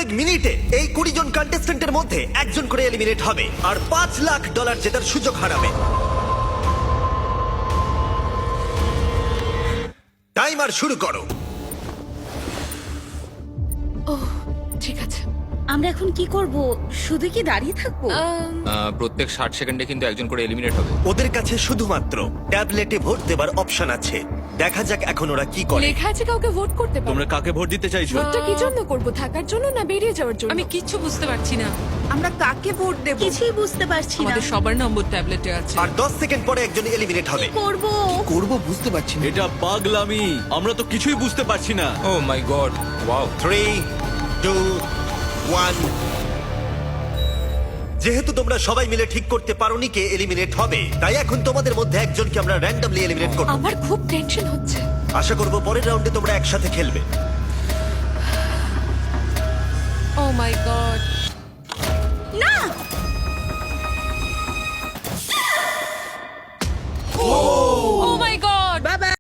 প্রত্যেক মিনিটে এই 20 জন কন্টেস্ট্যান্টের মধ্যে একজন করে এলিমিনেট হবে আর $5 লাখ জেতার সুযোগ হারাবে। টাইমার শুরু করো। ও ঠিক আছে। আমরা এখন কি করব? শুধু কি দাঁড়িয়ে থাকবো? প্রত্যেক 60 সেকেন্ডে কিন্তু একজন করে এলিমিনেট হবে। ওদের কাছে শুধুমাত্র ট্যাবলেটে ভোট দেবার অপশন আছে। দেখা যাক এখন ওরা কি করে। লেখা আছে কাউকে ভোট করতে পারো। তোমরা কাকে ভোট দিতে চাইছো? ভোটটা কি জন্য করব? থাকার জন্য না বেরিয়ে যাওয়ার জন্য? আমি কিচ্ছু বুঝতে পারছি না। আমরা কাকে ভোট দেব? কিছুই বুঝতে পারছি না। আমাদের সবার নম্বর ট্যাবলেটে আছে। আর 10 সেকেন্ড পরে একজন এলিমিনেট হবে। করব করব বুঝতে পারছি না। এটা পাগলামি, আমরা তো কিছুই বুঝতে পারছি না। ও মাই গড, ওয়াও। 3, 2, 1। যেহেতু তোমরা সবাই মিলে ঠিক করতে পারোনি কে এলিমিনেট হবে, তাই এখন তোমাদের মধ্যে একজনকে আমরা র্যান্ডমলি এলিমিনেট করব। আমার খুব টেনশন হচ্ছে। আশা করব পরের রাউন্ডে তোমরা একসাথে খেলবে। ও মাই গড।